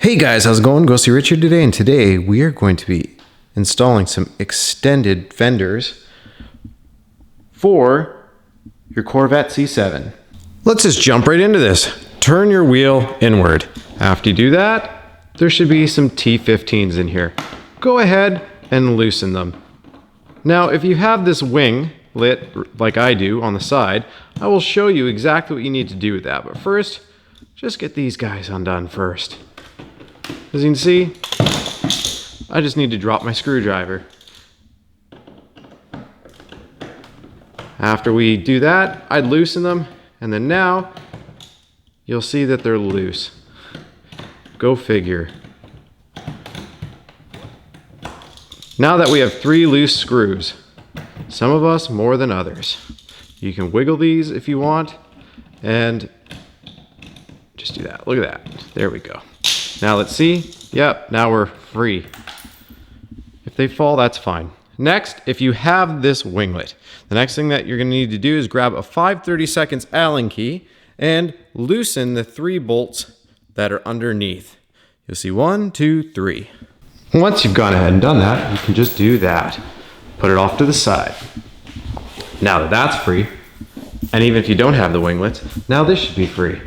Hey guys, how's it going? Ghosty Rich here today, and today we are going to be installing some extended fenders for your Corvette C7. Let's just jump right into this. Turn your wheel inward. After you do that, there should be some T15s in here. Go ahead and loosen them. Now, if you have this wing lit like I do on the side, I will show you exactly what you need to do with that. But first, just get these guys undone first. As you can see, I just need to drop my screwdriver. After we do that, I'd loosen them, and then now you'll see that they're loose. Go figure. Now that we have 3 loose screws, some of us more than others, you can wiggle these if you want, and just do that. Look at that. There we go. Now let's see. Yep, now we're free. If they fall, that's fine. Next, if you have this winglet, the next thing that you're going to need to do is grab a 5/32 Allen key and loosen the 3 bolts that are underneath. You'll see 1, 2, 3. Once you've gone ahead and done that, you can just do that. Put it off to the side. Now that that's free, and even if you don't have the winglet, now this should be free.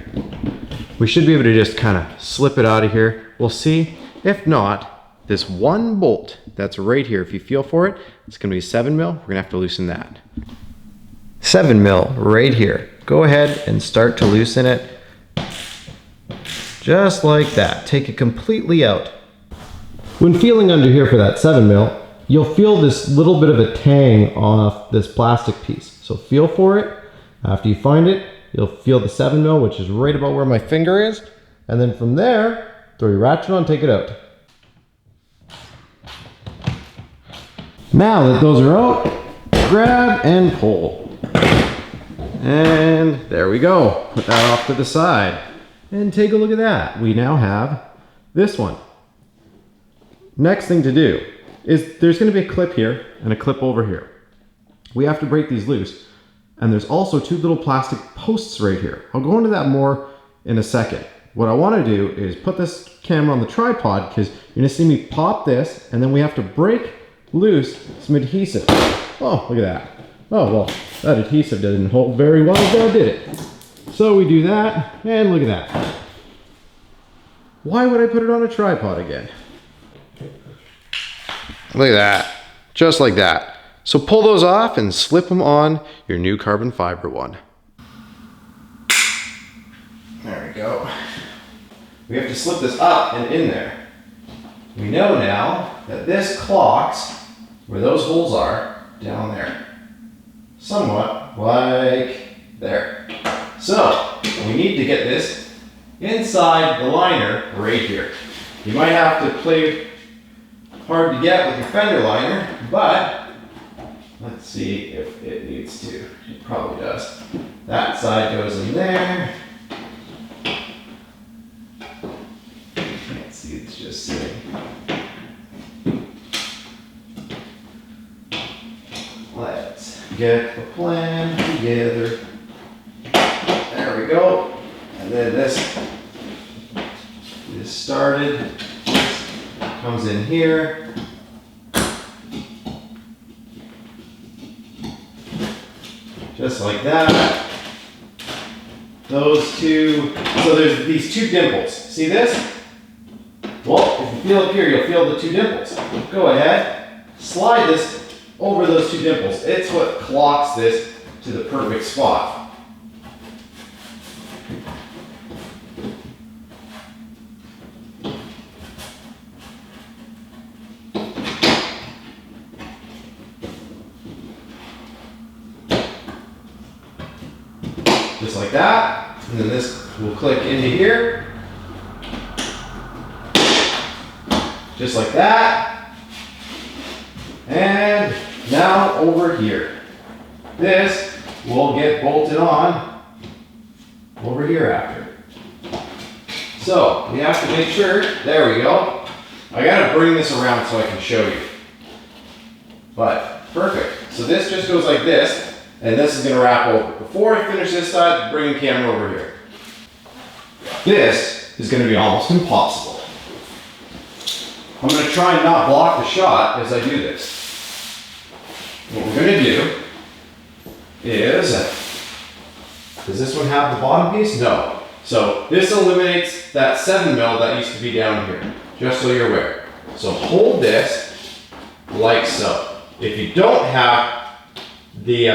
We should be able to just kind of slip it out of here. We'll see. If not, this one bolt that's right here, if you feel for it, it's going to be 7 mil. We're going to have to loosen that. 7 mil right here. Go ahead and start to loosen it. Just like that. Take it completely out. When feeling under here for that 7 mil, you'll feel this little bit of a tang off this plastic piece. So feel for it. After you find it, you'll feel the 7 mil, which is right about where my finger is. And then from there, throw your ratchet on, take it out. Now that those are out, grab and pull. And there we go. Put that off to the side. And take a look at that. We now have this one. Next thing to do is there's going to be a clip here and a clip over here. We have to break these loose. And there's also 2 little plastic posts right here. I'll go into that more in a second. What I want to do is put this camera on the tripod because you're going to see me pop this, and then we have to break loose some adhesive. Oh, look at that. Oh, well, that adhesive didn't hold very well, so did it. So we do that, and look at that. Why would I put it on a tripod again? Look at that. Just like that. So pull those off and slip them on your new carbon fiber one. There we go. We have to slip this up and in there. We know now that this clocks where those holes are down there. Somewhat like there. So we need to get this inside the liner right here. You might have to play hard to get with your fender liner, but let's see if it needs to. It probably does. That side goes in there. Can't see, it's just sitting. Let's get the plan together. There we go. And then this is started. This comes in here. Just like that. Those 2, so there's these 2 dimples. See this? Well, if you feel up here, you'll feel the 2 dimples. Go ahead, slide this over those 2 dimples. It's what clocks this to the perfect spot. Just like that, and then this will click into here. Just like that. And now over here. This will get bolted on over here after. So we have to make sure, there we go. I gotta bring this around so I can show you. But perfect. So this just goes like this. And this is going to wrap over. Before I finish this side, bring the camera over here. This is going to be almost impossible. I'm going to try and not block the shot as I do this. What we're going to do is, does this one have the bottom piece? No. So this eliminates that 7mm that used to be down here, just so you're aware. So hold this like so. If you don't have the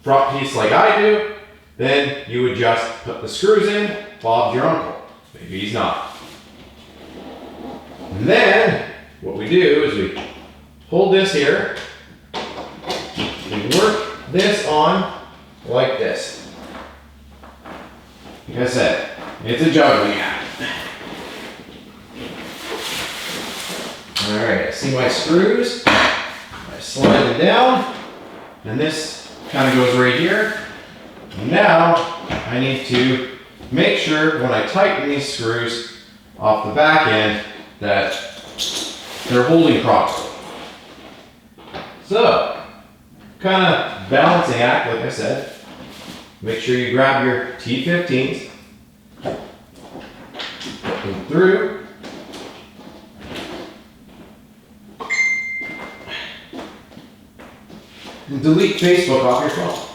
front piece like I do, then you would just put the screws in. Bob's your uncle. Maybe he's not. And then what we do is we hold this here, we work this on like this. Like I said, it's a juggling act. Alright, I see my screws. I slide them down, and this kind of goes right here. And now I need to make sure when I tighten these screws off the back end that they're holding properly. So, kind of balancing act, like I said. Make sure you grab your T15s, put them through, and delete Facebook off your phone.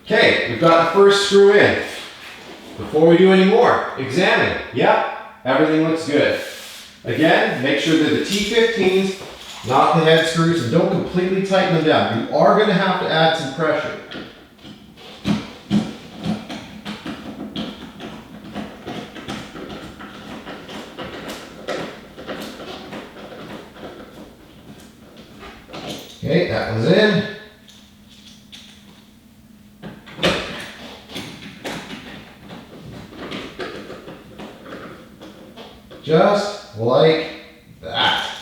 Okay, we've got the first screw in. Before we do any more, examine. Yep, everything looks good. Again, make sure that the T15s, not the head screws, and don't completely tighten them down. You are going to have to add some pressure. Okay, that one's in. Just like that.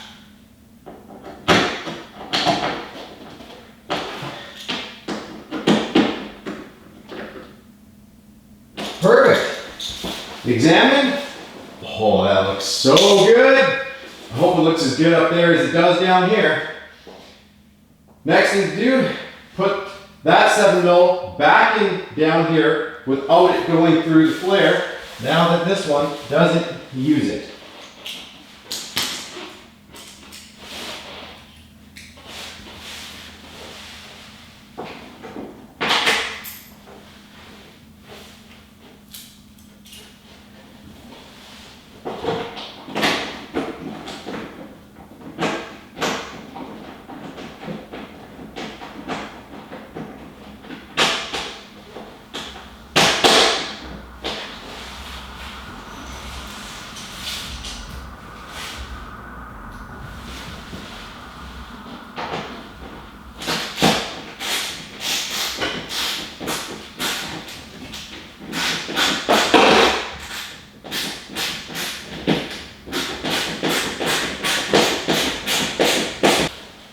Perfect. Examine. Oh, that looks so good. I hope it looks as good up there as it does down here. Next thing to do, put that 7mm back in down here without it going through the flare, now that this one doesn't use it.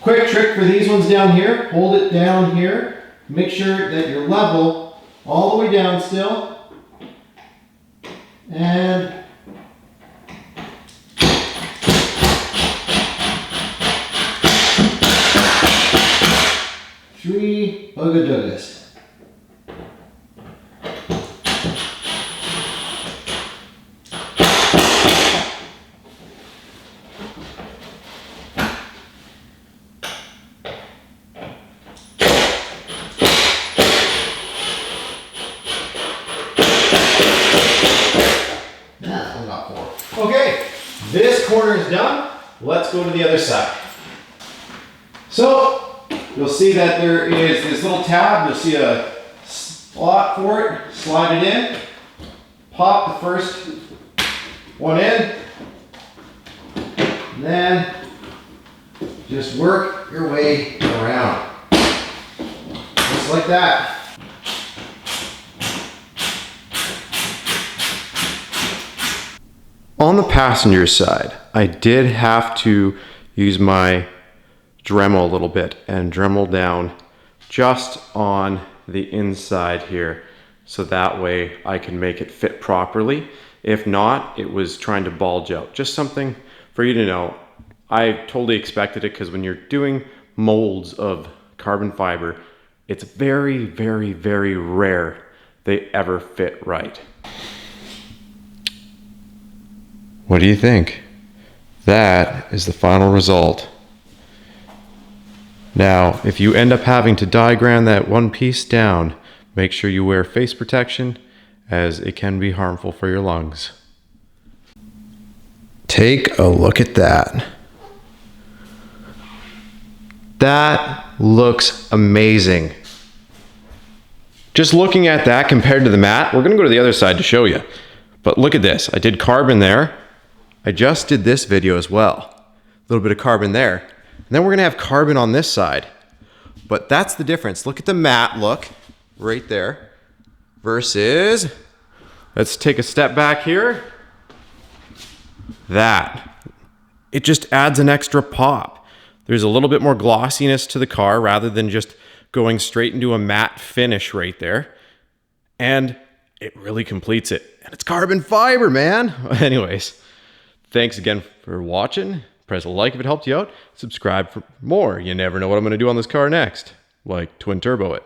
Quick trick for these ones down here, hold it down here, make sure that you're level all the way down still, and three ugga-duggas. Okay, this corner is done. Let's go to the other side. So, you'll see that there is this little tab. You'll see a slot for it. Slide it in. Pop the first one in. And then just work your way around. Just like that. On the passenger side, I did have to use my Dremel a little bit and Dremel down just on the inside here, so that way I can make it fit properly. If not, it was trying to bulge out. Just something for you to know. I totally expected it, because when you're doing molds of carbon fiber, It's very, very, very rare they ever fit right. What do you think? That is the final result. Now, if you end up having to diagram that one piece down, make sure you wear face protection, as it can be harmful for your lungs. Take a look at that. That looks amazing. Just looking at that compared to the mat, we're gonna go to the other side to show you. But look at this, I did carbon there. I just did this video as well. A little bit of carbon there. And then we're gonna have carbon on this side. But that's the difference. Look at the mat look right there versus, let's take a step back here. That. It just adds an extra pop. There's a little bit more glossiness to the car rather than just going straight into a matte finish right there. And it really completes it. And it's carbon fiber, man. Anyways, thanks again for watching. Press a like if it helped you out. Subscribe for more. You never know what I'm going to do on this car next. Like twin turbo it.